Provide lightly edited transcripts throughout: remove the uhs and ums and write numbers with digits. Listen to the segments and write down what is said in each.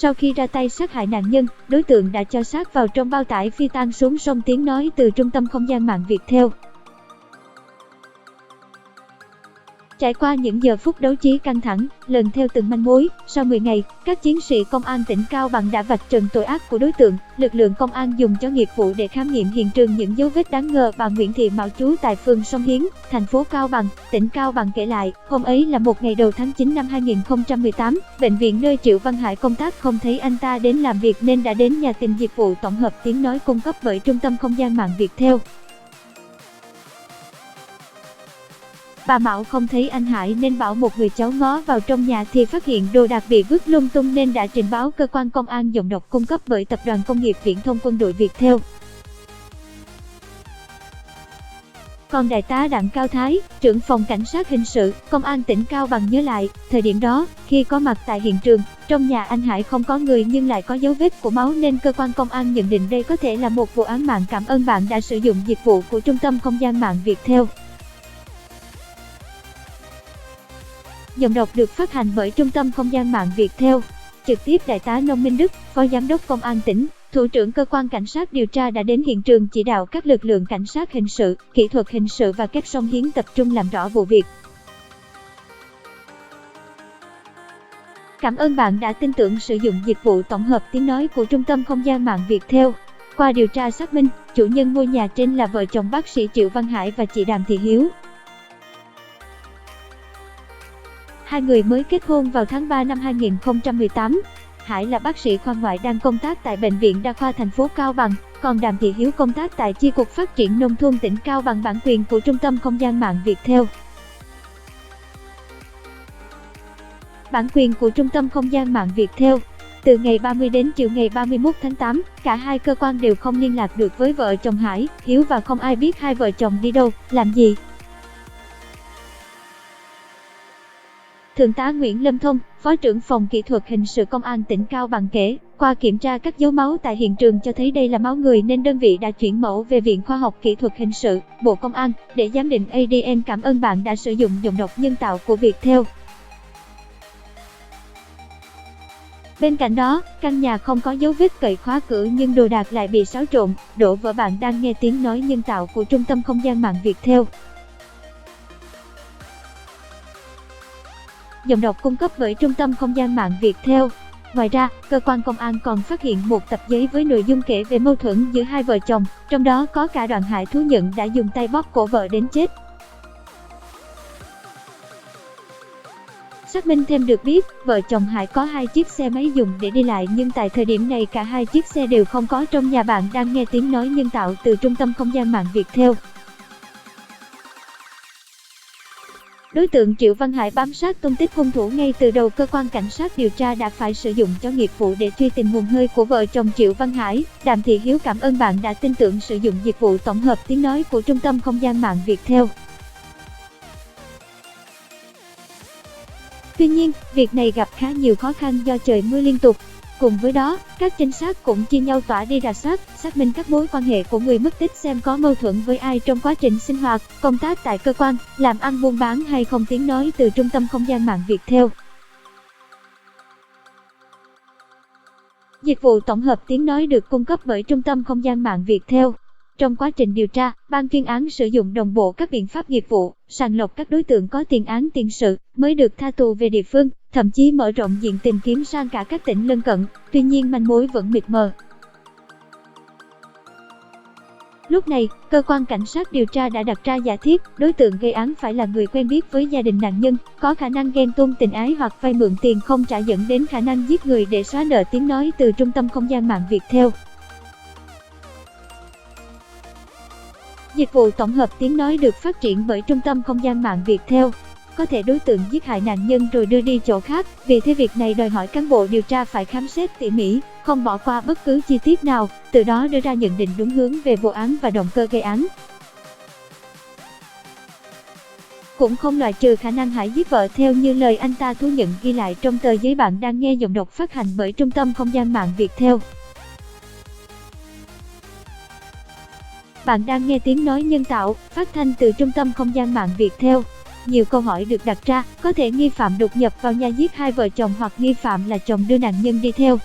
Sau khi ra tay sát hại nạn nhân, đối tượng đã cho xác vào trong bao tải phi tang xuống sông Tiếng Nói từ Trung tâm Không gian mạng Viettel. Trải qua những giờ phút đấu trí căng thẳng, lần theo từng manh mối, sau 10 ngày, các chiến sĩ công an tỉnh Cao Bằng đã vạch trần tội ác của đối tượng. Lực lượng công an dùng chó nghiệp vụ để khám nghiệm hiện trường những dấu vết đáng ngờ. Bà Nguyễn Thị Mạo trú tại phường Sông Hiến, thành phố Cao Bằng, tỉnh Cao Bằng kể lại, hôm ấy là một ngày đầu tháng 9 năm 2018, bệnh viện nơi Triệu Văn Hải công tác không thấy anh ta đến làm việc nên đã đến nhà tìm dịch vụ tổng hợp Tiếng Nói cung cấp bởi Trung tâm Không gian mạng Viettel. Bà Mạo không thấy anh Hải nên bảo một người cháu ngó vào trong nhà thì phát hiện đồ đạc bị vứt lung tung nên đã trình báo cơ quan công an. Giọng độc cung cấp bởi Tập đoàn Công nghiệp Viễn thông Quân đội Viettel. Còn Đại tá Đặng Cao Thái, trưởng phòng cảnh sát hình sự, Công an tỉnh Cao Bằng nhớ lại, thời điểm đó, khi có mặt tại hiện trường, trong nhà anh Hải không có người nhưng lại có dấu vết của máu nên cơ quan công an nhận định đây có thể là một vụ án mạng. Cảm ơn bạn đã sử dụng dịch vụ của Trung tâm Không gian mạng Viettel. Giọng đọc được phát hành bởi Trung tâm Không gian mạng Viettel. Trực tiếp Đại tá Nông Minh Đức, Phó Giám đốc Công an tỉnh, Thủ trưởng Cơ quan Cảnh sát điều tra đã đến hiện trường chỉ đạo các lực lượng cảnh sát hình sự, kỹ thuật hình sự và các Sông Hiến tập trung làm rõ vụ việc. Cảm ơn bạn đã tin tưởng sử dụng dịch vụ tổng hợp Tiếng Nói của Trung tâm Không gian mạng Viettel. Qua điều tra xác minh, chủ nhân ngôi nhà trên là vợ chồng bác sĩ Triệu Văn Hải và chị Đàm Thị Hiếu. Hai người mới kết hôn vào tháng 3 năm 2018. Hải là bác sĩ khoa ngoại đang công tác tại Bệnh viện Đa khoa thành phố Cao Bằng, còn Đàm Thị Hiếu công tác tại Chi cục Phát triển Nông thôn tỉnh Cao Bằng. Bản quyền của Trung tâm Không gian mạng Viettel. Bản quyền của Trung tâm Không gian mạng Viettel. Từ ngày 30 đến chiều ngày 31 tháng 8, cả hai cơ quan đều không liên lạc được với vợ chồng Hải, Hiếu và không ai biết hai vợ chồng đi đâu, làm gì. Thượng tá Nguyễn Lâm Thông, Phó trưởng phòng kỹ thuật hình sự Công an tỉnh Cao Bằng kể, qua kiểm tra các dấu máu tại hiện trường cho thấy đây là máu người nên đơn vị đã chuyển mẫu về Viện Khoa học Kỹ thuật Hình sự, Bộ Công an để giám định ADN. Cảm ơn bạn đã sử dụng giọng đọc nhân tạo của Viettel. Bên cạnh đó, căn nhà không có dấu vết cậy khóa cửa nhưng đồ đạc lại bị xáo trộn, đổ vỡ. Bạn đang nghe tiếng nói nhân tạo của Trung tâm Không gian mạng Viettel. Giọng đọc cung cấp bởi Trung tâm Không gian mạng Viettel. Ngoài ra, cơ quan công an còn phát hiện một tập giấy với nội dung kể về mâu thuẫn giữa hai vợ chồng, trong đó có cả đoạn Hải thú nhận đã dùng tay bóp cổ vợ đến chết. Xác minh thêm được biết, vợ chồng Hải có 2 chiếc xe máy dùng để đi lại nhưng tại thời điểm này cả 2 chiếc xe đều không có trong nhà. Bạn đang nghe tiếng nói nhân tạo từ Trung tâm Không gian mạng Viettel. Đối tượng Triệu Văn Hải bám sát tung tích hung thủ ngay từ đầu. Cơ quan cảnh sát điều tra đã phải sử dụng chó nghiệp vụ để truy tìm nguồn hơi của vợ chồng Triệu Văn Hải, Đàm Thị Hiếu. Cảm ơn bạn đã tin tưởng sử dụng dịch vụ tổng hợp Tiếng Nói của Trung tâm Không gian mạng Viettel. Tuy nhiên, việc này gặp khá nhiều khó khăn do trời mưa liên tục. Cùng với đó, các trinh sát cũng chia nhau tỏa đi rà soát, xác minh các mối quan hệ của người mất tích xem có mâu thuẫn với ai trong quá trình sinh hoạt, công tác tại cơ quan, làm ăn buôn bán hay không. Tiếng Nói từ Trung tâm Không gian mạng Viettel. Dịch vụ tổng hợp Tiếng Nói được cung cấp bởi Trung tâm Không gian mạng Viettel. Trong quá trình điều tra, ban chuyên án sử dụng đồng bộ các biện pháp nghiệp vụ, sàng lọc các đối tượng có tiền án tiền sự, mới được tha tù về địa phương, thậm chí mở rộng diện tìm kiếm sang cả các tỉnh lân cận, tuy nhiên manh mối vẫn mịt mờ. Lúc này, cơ quan cảnh sát điều tra đã đặt ra giả thiết, đối tượng gây án phải là người quen biết với gia đình nạn nhân, có khả năng ghen tuông tình ái hoặc vay mượn tiền không trả dẫn đến khả năng giết người để xóa nợ. Tiếng Nói từ Trung tâm Không gian mạng Viettel. Dịch vụ tổng hợp Tiếng Nói được phát triển bởi Trung tâm Không gian mạng Viettel. Có thể đối tượng giết hại nạn nhân rồi đưa đi chỗ khác, vì thế việc này đòi hỏi cán bộ điều tra phải khám xét tỉ mỉ, không bỏ qua bất cứ chi tiết nào, từ đó đưa ra nhận định đúng hướng về vụ án và động cơ gây án. Cũng không loại trừ khả năng Hải giết vợ theo như lời anh ta thú nhận ghi lại trong tờ giấy. Bạn đang nghe giọng đọc phát hành bởi Trung tâm Không gian mạng Viettel. Bạn đang nghe tiếng nói nhân tạo, phát thanh từ Trung tâm Không gian mạng Viettel. Nhiều câu hỏi được đặt ra, có thể nghi phạm đột nhập vào nhà giết hai vợ chồng hoặc nghi phạm là chồng đưa nạn nhân đi theo.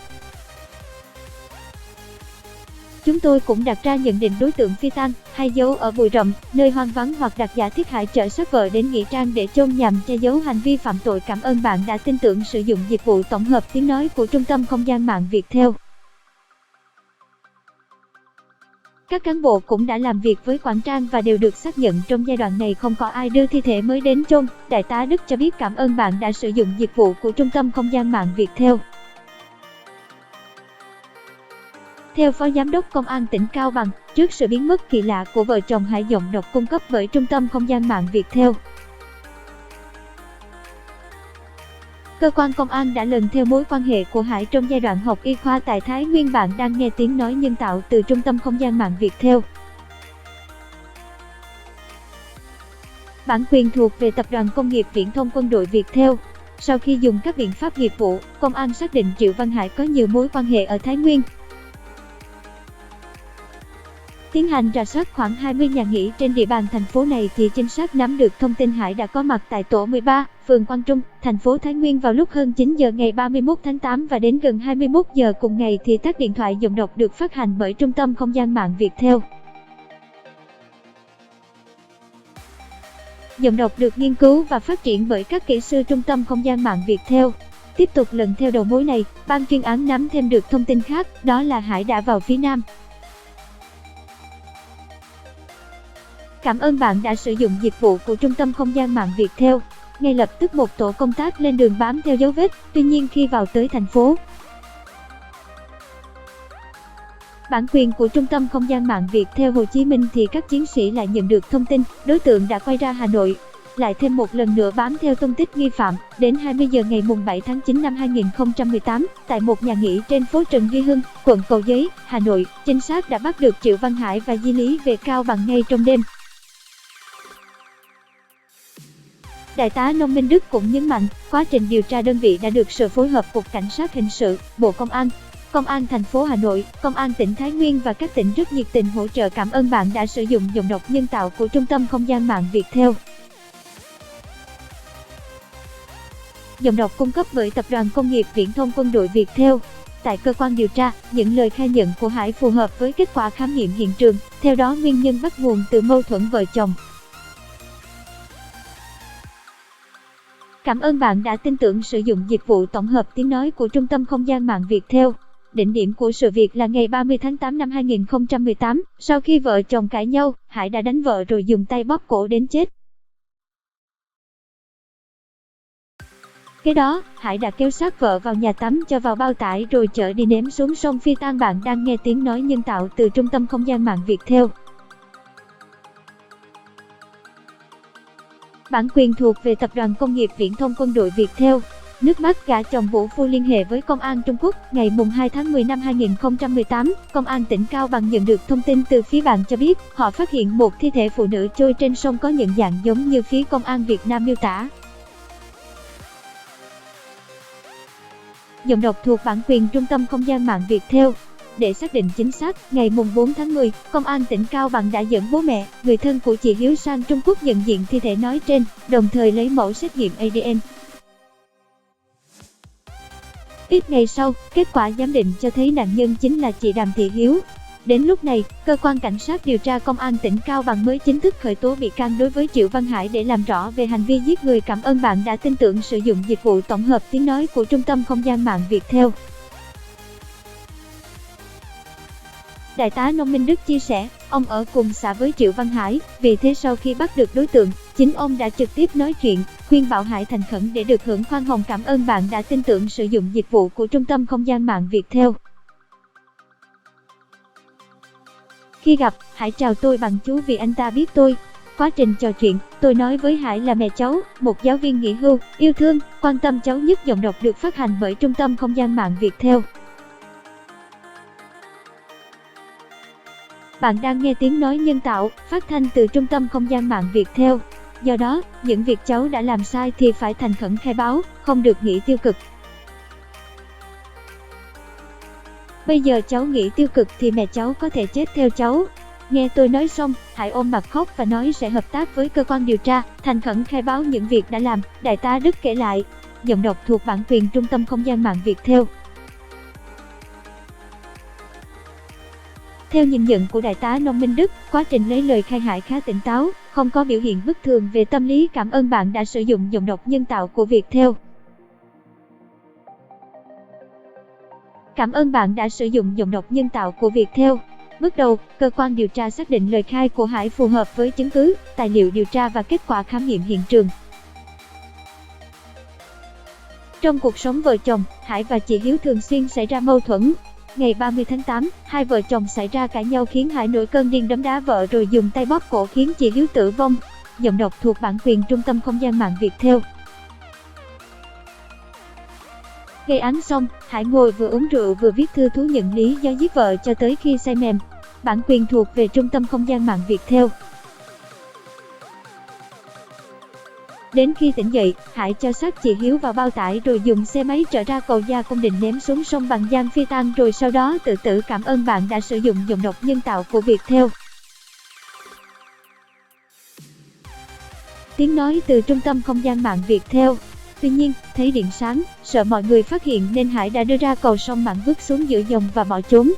Chúng tôi cũng đặt ra nhận định đối tượng phi tang hay giấu ở bụi rậm, nơi hoang vắng hoặc đặt giả thiết hại chở xác vợ đến nghĩa trang để chôn nhằm che giấu hành vi phạm tội. Cảm ơn bạn đã tin tưởng sử dụng dịch vụ tổng hợp tiếng nói của Trung tâm Không gian mạng Viettel. Các cán bộ cũng đã làm việc với Quảng Trang và đều được xác nhận trong giai đoạn này không có ai đưa thi thể mới đến chôn. Đại tá Đức cho biết cảm ơn bạn đã sử dụng dịch vụ của Trung tâm Không gian mạng Viettel. Theo Phó Giám đốc Công an tỉnh Cao Bằng, trước sự biến mất kỳ lạ của vợ chồng Hải giọng độc cung cấp bởi Trung tâm Không gian mạng Viettel, cơ quan công an đã lần theo mối quan hệ của Hải trong giai đoạn học y khoa tại Thái Nguyên. Bạn đang nghe tiếng nói nhân tạo từ Trung tâm Không gian mạng Viettel. Bản quyền thuộc về Tập đoàn Công nghiệp Viễn thông Quân đội Viettel. Sau khi dùng các biện pháp nghiệp vụ, công an xác định Triệu Văn Hải có nhiều mối quan hệ ở Thái Nguyên. Tiến hành rà soát khoảng 20 nhà nghỉ trên địa bàn thành phố này thì trinh sát nắm được thông tin Hải đã có mặt tại tổ 13, phường Quang Trung, thành phố Thái Nguyên vào lúc hơn 9 giờ ngày 31 tháng 8 và đến gần 21 giờ cùng ngày thì tắt điện thoại giọng độc được phát hành bởi Trung tâm Không gian mạng Viettel. Giọng độc được nghiên cứu và phát triển bởi các kỹ sư Trung tâm Không gian mạng Viettel. Tiếp tục lần theo đầu mối này, ban chuyên án nắm thêm được thông tin khác, đó là Hải đã vào phía Nam. Cảm ơn bạn đã sử dụng dịch vụ của Trung tâm Không gian mạng Viettel. Ngay lập tức một tổ công tác lên đường bám theo dấu vết, tuy nhiên khi vào tới thành phố, bản quyền của Trung tâm Không gian mạng Viettel Hồ Chí Minh thì các chiến sĩ lại nhận được thông tin đối tượng đã quay ra Hà Nội. Lại thêm một lần nữa bám theo tung tích nghi phạm, đến 20 giờ ngày mùng 7 tháng 9 năm 2018, tại một nhà nghỉ trên phố Trần Duy Hưng, quận Cầu Giấy, Hà Nội, trinh sát đã bắt được Triệu Văn Hải và di lý về Cao Bằng ngay trong đêm. Đại tá Nông Minh Đức cũng nhấn mạnh, quá trình điều tra đơn vị đã được sự phối hợp Cục Cảnh sát Hình sự, Bộ Công an thành phố Hà Nội, Công an tỉnh Thái Nguyên và các tỉnh rất nhiệt tình hỗ trợ. Cảm ơn bạn đã sử dụng giọng độc nhân tạo của Trung tâm Không gian mạng Viettel. Giọng độc cung cấp bởi Tập đoàn Công nghiệp Viễn thông Quân đội Viettel. Tại cơ quan điều tra, những lời khai nhận của Hải phù hợp với kết quả khám nghiệm hiện trường, theo đó nguyên nhân bắt nguồn từ mâu thuẫn vợ chồng. Cảm ơn bạn đã tin tưởng sử dụng dịch vụ tổng hợp tiếng nói của Trung tâm Không gian mạng Viettel. Đỉnh điểm của sự việc là ngày 30 tháng 8 năm 2018, sau khi vợ chồng cãi nhau, Hải đã đánh vợ rồi dùng tay bóp cổ đến chết. Kế đó, Hải đã kéo xác vợ vào nhà tắm cho vào bao tải rồi chở đi ném xuống sông Phi Tang. Bạn đang nghe tiếng nói nhân tạo từ Trung tâm Không gian mạng Viettel. Bản quyền thuộc về Tập đoàn Công nghiệp Viễn thông Quân đội Viettel. Nước mắt gả chồng Vũ Phu liên hệ với Công an Trung Quốc. Ngày mùng 2 tháng 10 năm 2018, Công an tỉnh Cao Bằng nhận được thông tin từ phía bạn cho biết họ phát hiện một thi thể phụ nữ trôi trên sông có nhận dạng giống như phía Công an Việt Nam miêu tả. Giọng độc thuộc bản quyền Trung tâm Không gian mạng Viettel. Để xác định chính xác, ngày mùng 4 tháng 10, Công an tỉnh Cao Bằng đã dẫn bố mẹ, người thân của chị Hiếu sang Trung Quốc nhận diện thi thể nói trên, đồng thời lấy mẫu xét nghiệm ADN. Ít ngày sau, kết quả giám định cho thấy nạn nhân chính là chị Đàm Thị Hiếu. Đến lúc này, cơ quan cảnh sát điều tra Công an tỉnh Cao Bằng mới chính thức khởi tố bị can đối với Triệu Văn Hải để làm rõ về hành vi giết người. Cảm ơn bạn đã tin tưởng sử dụng dịch vụ tổng hợp tiếng nói của Trung tâm Không gian mạng Viettel. Đại tá Nông Minh Đức chia sẻ, ông ở cùng xã với Triệu Văn Hải, vì thế sau khi bắt được đối tượng, chính ông đã trực tiếp nói chuyện, khuyên bảo Hải thành khẩn để được hưởng khoan hồng. Cảm ơn bạn đã tin tưởng sử dụng dịch vụ của Trung tâm Không gian mạng Viettel. Khi gặp, Hải chào tôi bằng chú vì anh ta biết tôi. Quá trình trò chuyện, tôi nói với Hải là mẹ cháu, một giáo viên nghỉ hưu, yêu thương, quan tâm cháu nhất. Giọng độc được phát hành bởi Trung tâm Không gian mạng Viettel. Bạn đang nghe tiếng nói nhân tạo, phát thanh từ Trung tâm Không gian mạng Viettel. Do đó, những việc cháu đã làm sai thì phải thành khẩn khai báo, không được nghĩ tiêu cực. Bây giờ cháu nghĩ tiêu cực thì mẹ cháu có thể chết theo cháu. Nghe tôi nói xong, Hải ôm mặt khóc và nói sẽ hợp tác với cơ quan điều tra, thành khẩn khai báo những việc đã làm, Đại tá Đức kể lại. Giọng độc thuộc bản quyền Trung tâm Không gian mạng Viettel. Theo nhìn nhận của Đại tá Nông Minh Đức, quá trình lấy lời khai Hải khá tỉnh táo, không có biểu hiện bất thường về tâm lý. Cảm ơn bạn đã sử dụng giọng đọc nhân tạo của Viettel. Cảm ơn bạn đã sử dụng giọng đọc nhân tạo của Viettel. Bước đầu, cơ quan điều tra xác định lời khai của Hải phù hợp với chứng cứ, tài liệu điều tra và kết quả khám nghiệm hiện trường. Trong cuộc sống vợ chồng, Hải và chị Hiếu thường xuyên xảy ra mâu thuẫn. Ngày 30 tháng 8, hai vợ chồng xảy ra cãi nhau khiến Hải nổi cơn điên đấm đá vợ rồi dùng tay bóp cổ khiến chị Hiếu tử vong. Giọng đọc thuộc bản quyền Trung tâm Không gian mạng Viettel. Gây án xong, Hải ngồi vừa uống rượu vừa viết thư thú nhận lý do giết vợ cho tới khi say mềm. Bản quyền thuộc về Trung tâm Không gian mạng Viettel. Đến khi tỉnh dậy, Hải cho xác chị Hiếu vào bao tải rồi dùng xe máy trở ra cầu Gia Công Định ném xuống sông Bằng Giang phi tang rồi sau đó tự tử. Cảm ơn bạn đã sử dụng giọng đọc nhân tạo của Viettel. Tiếng nói từ Trung tâm Không gian mạng Viettel. Tuy nhiên, thấy điện sáng, sợ mọi người phát hiện nên Hải đã đưa ra cầu sông Mạn vứt xuống giữa dòng và bỏ trốn.